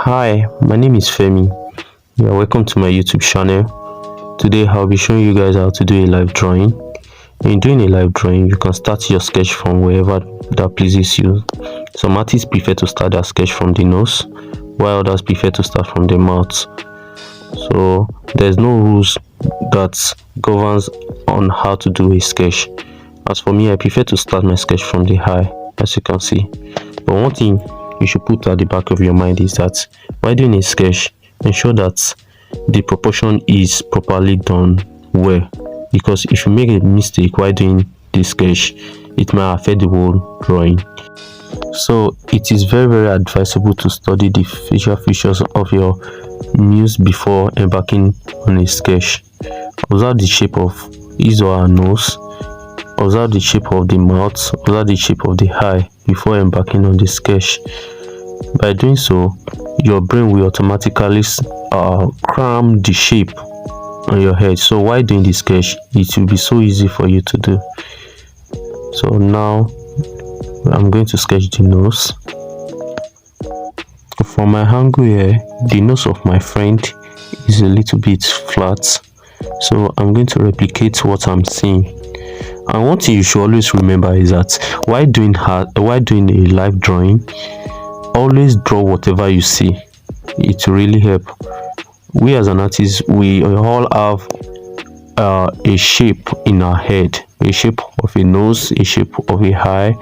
Hi, my name is Femi. Yeah, welcome to my YouTube channel. Today I'll be showing you guys how to do a live drawing. In doing a live drawing, you can start your sketch from wherever that pleases you. Some artists prefer to start their sketch from the nose, while others prefer to start from the mouth. So there's no rules that governs on how to do a sketch. As for me, I prefer to start my sketch from the eye, as you can see. But one thing you should put at the back of your mind is that while doing a sketch, ensure that the proportion is properly done well, because if you make a mistake while doing the sketch, it might affect the whole drawing. So it is very advisable to study the facial features of your muse before embarking on a sketch. Observe the shape of his or her nose, observe the shape of the mouth, observe the shape of the eye before embarking on the sketch. By doing so, your brain will automatically cram the shape on your head. So while doing the sketch, it will be so easy for you to do. So now I'm going to sketch the nose. For my angle here, the nose of my friend is a little bit flat, so I'm going to replicate what I'm seeing. And one thing you should always remember is that while doing a live drawing, always draw whatever you see. It will really help. We as an artist, we all have a shape in our head, a shape of a nose, a shape of a eye,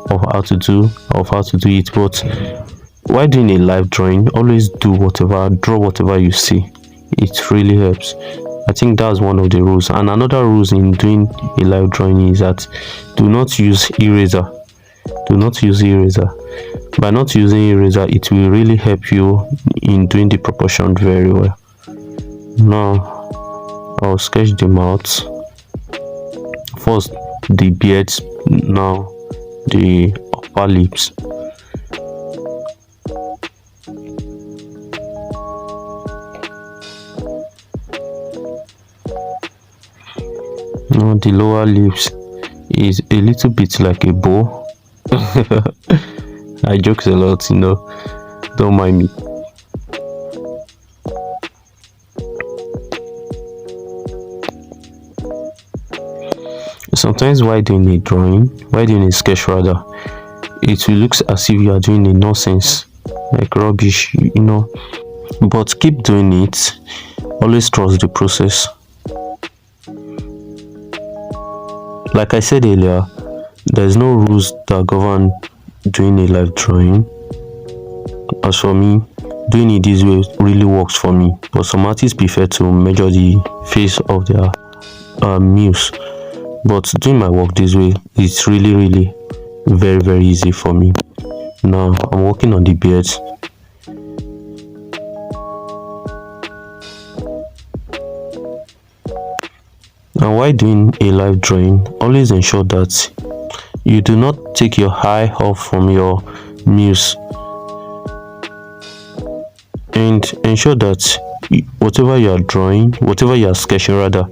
of how to do it. But while doing a live drawing, always draw whatever you see. It really helps. I think that's one of the rules. And another rules in doing a live drawing is that do not use eraser. Do not use eraser. By not using eraser, it will really help you in doing the proportion very well. Now I'll sketch the mouth. First the beard, now the upper lips. Now the lower lips is a little bit like a bow. I jokes a lot, don't mind me. Sometimes while doing a sketch rather, it will look as if you are doing a nonsense, like rubbish, but keep doing it. Always trust the process. Like I said earlier, there's no rules that govern doing a live drawing. As for me, doing it this way really works for me, but some artists prefer to measure the face of their muse. But doing my work this way, it's really very easy for me. Now I'm working on the beard. And while doing a live drawing, always ensure that you do not take your eye off from your muse, and ensure that whatever you are drawing, whatever you are sketching rather,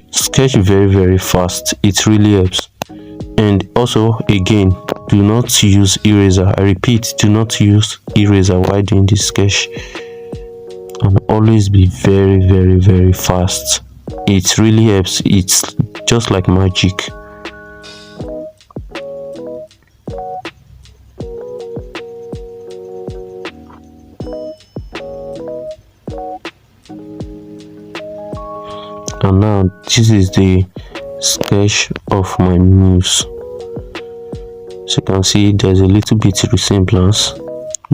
sketch very fast. It really helps. And also, again, do not use eraser. I repeat, do not use eraser while doing this sketch, and always be very fast. It really helps. It's just like magic. And now this is the sketch of my muse. As you can see, there's a little bit of resemblance,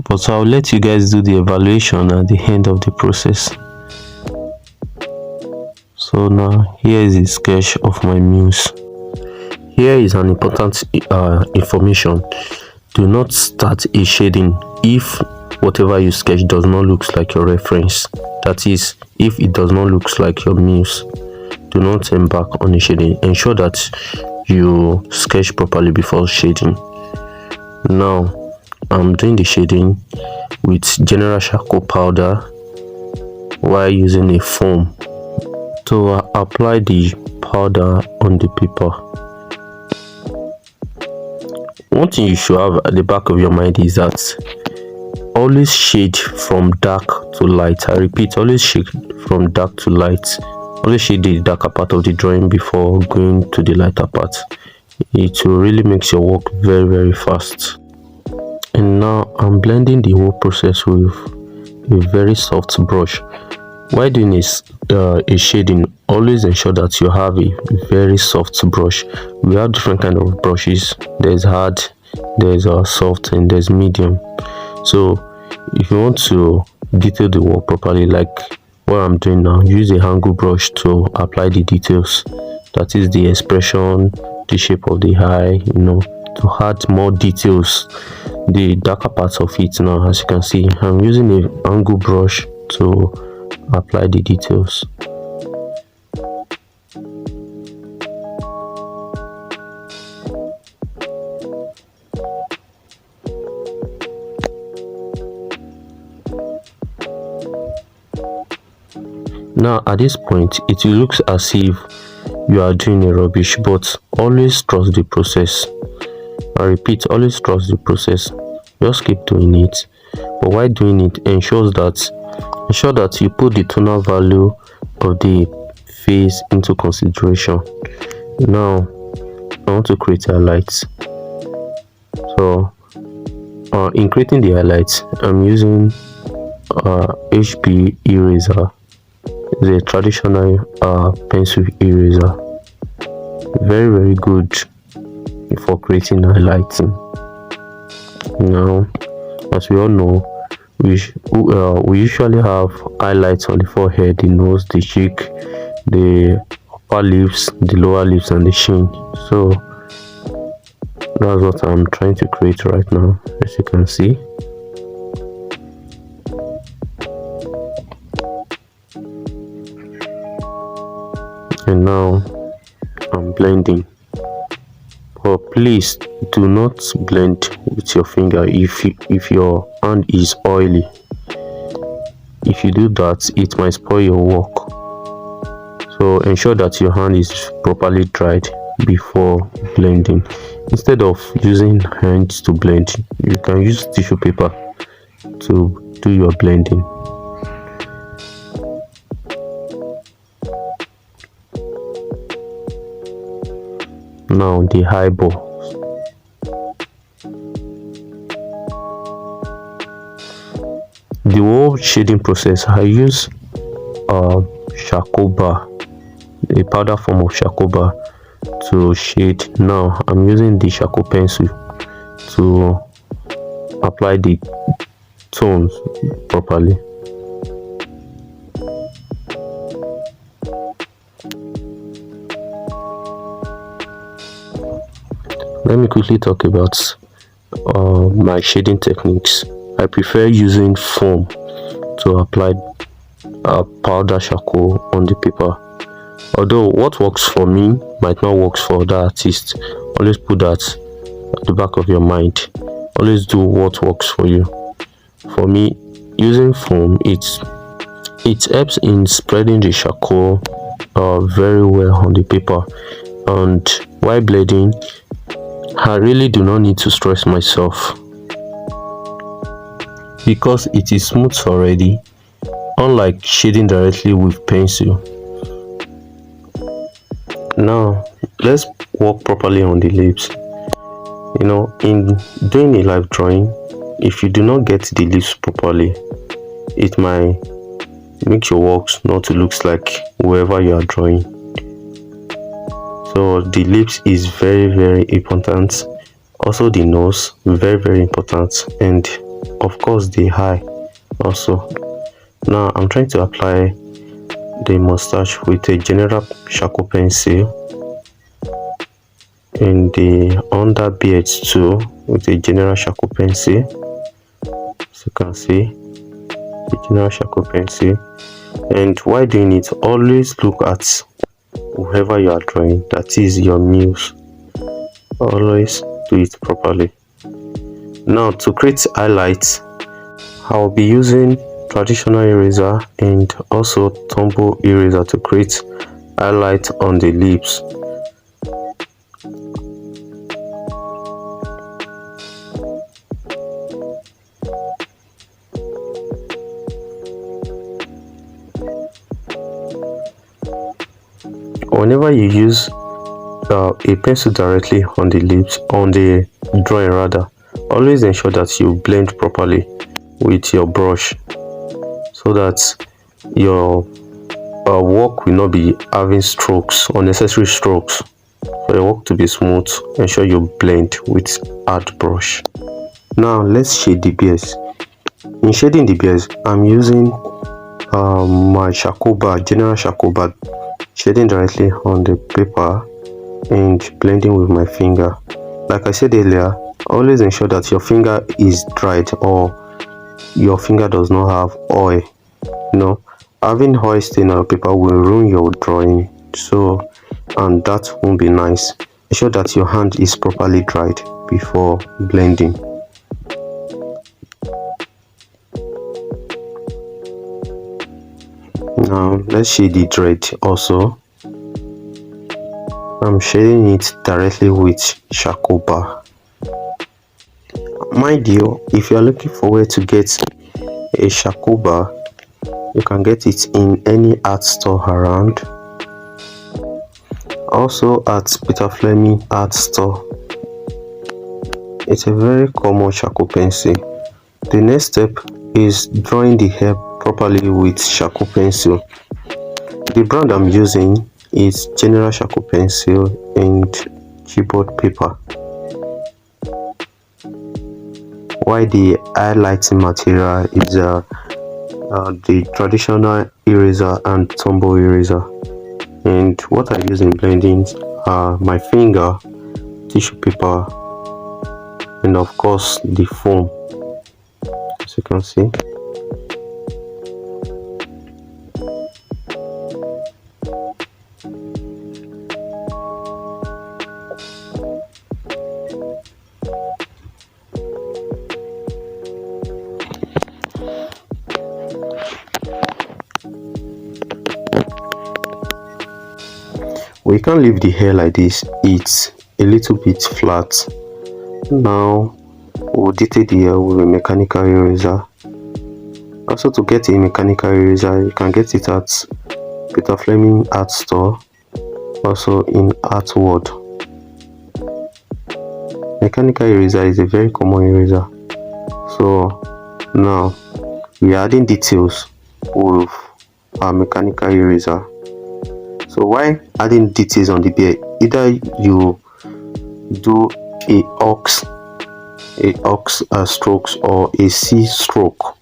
but I'll let you guys do the evaluation at the end of the process. So now here is the sketch of my muse. Here is an important information. Do not start a shading if whatever you sketch does not look like your reference. That is, if it does not look like your muse, do not embark on a shading. Ensure that you sketch properly before shading. Now I'm doing the shading with general charcoal powder while using a foam to apply the powder on the paper. One thing you should have at the back of your mind is that always shade from dark to light. I repeat, always shade from dark to light. Always shade the darker part of the drawing before going to the lighter part. It will really makes your work very fast. And now I'm blending the whole process with a very soft brush. While doing a shading, always ensure that you have a very soft brush. We have different kind of brushes. There's hard, there's soft, and there's medium. So if you want to detail the work properly, like what I'm doing now, use a angle brush to apply the details. That is the expression, the shape of the eye, to add more details, the darker parts of it. Now, as you can see, I'm using an angle brush to apply the details. Now at this point it looks as if you are doing a rubbish, but always trust the process. I repeat, always trust the process. Just keep doing it, but while doing it, ensure that you put the tonal value of the face into consideration. Now I want to create highlights. So in creating the highlights, I'm using HP eraser. The traditional pencil eraser, very good for creating highlighting. Now, as we all know, we usually have highlights on the forehead, the nose, the cheek, the upper lips, the lower lips, and the chin. So that's what I'm trying to create right now, as you can see. And now I'm blending, but please do not blend with your finger if your hand is oily. If you do that, it might spoil your work. So ensure that your hand is properly dried before blending. Instead of using hands to blend, you can use tissue paper to do your blending. Now the eyeballs. The whole shading process, I use charcoal bar, a powder form of charcoal bar, to shade. Now I'm using the charcoal pencil to apply the tones properly. Let me quickly talk about my shading techniques. I prefer using foam to apply powder charcoal on the paper. Although what works for me might not work for the artist. Always put that at the back of your mind. Always do what works for you. For me, using foam, it helps in spreading the charcoal very well on the paper, and while blending, I really do not need to stress myself because it is smooth already, unlike shading directly with pencil. Now let's work properly on the lips. In doing a live drawing, if you do not get the lips properly, it might make your works not to look like whoever you are drawing. So the lips is very important. Also the nose, very important, and of course the eye also. Now I'm trying to apply the mustache with a general charcoal pencil, and the under beards too with a general charcoal pencil. As you can see, the general charcoal pencil. And while doing it, always look at whoever you are drawing, that is your muse. Always do it properly. Now to create highlights, I'll be using traditional eraser and also Tombow eraser to create highlight on the lips. whenever you use a pencil directly on the lips, on the drawing rather, always ensure that you blend properly with your brush so that your work will not be having strokes, unnecessary strokes. For your work to be smooth, ensure you blend with hard brush. Now let's shade the bears. In shading the bears, I'm using my charcoal bar, general charcoal bar, shading directly on the paper and blending with my finger. Like I said earlier, always ensure that your finger is dried or your finger does not have oil. Having oil stain on paper will ruin your drawing, so and that won't be nice. Ensure that your hand is properly dried before blending. Now let's shade the dread also. I'm shading it directly with charcoal bar. Mind you, if you are looking for where to get a charcoal bar, you can get it in any art store around. Also at Peter Fleming art store. It's a very common charcoal pencil. The next step is drawing the hair properly with charcoal pencil. The brand I'm using is General Charcoal Pencil and Chipboard paper, while the highlighting material is the traditional eraser and Tombow eraser. And what I use in blending are my finger, tissue paper, and of course the foam, as you can see. We can't leave the hair like this, it's a little bit flat. Now we'll detail the hair with a mechanical eraser. Also, to get a mechanical eraser, you can get it at Peter Fleming art store, also in Art World. Mechanical eraser is a very common eraser. So now we are adding details with our mechanical eraser. So while adding details on the beard, either you do a ox strokes or a C stroke,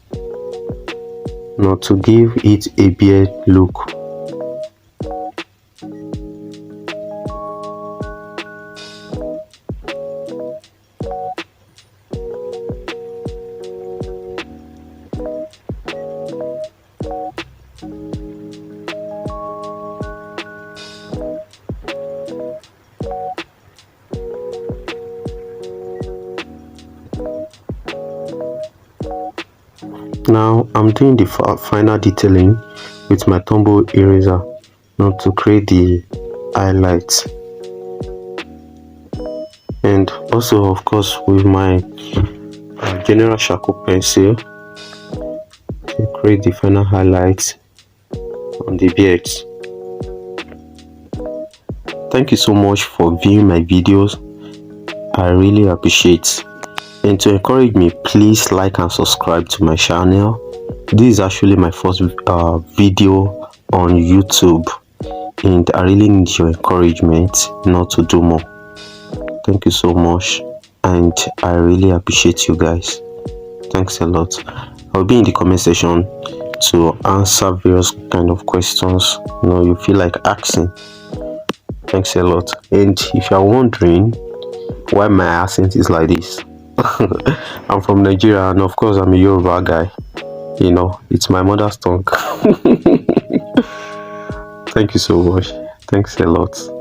to give it a beard look. Now I'm doing the final detailing with my Tombow eraser to create the highlights, and also of course with my general charcoal pencil to create the final highlights on the beards. Thank you so much for viewing my videos. I really appreciate. And to encourage me, please like and subscribe to my channel. This is actually my first video on YouTube, and I really need your encouragement not to do more. Thank you so much, and I really appreciate you guys. Thanks a lot. I'll be in the comment section to answer various kind of questions you feel like asking. Thanks a lot. And if you are wondering why my accent is like this, I'm from Nigeria, and of course I'm a Yoruba guy. It's my mother's tongue. Thank you so much. Thanks a lot.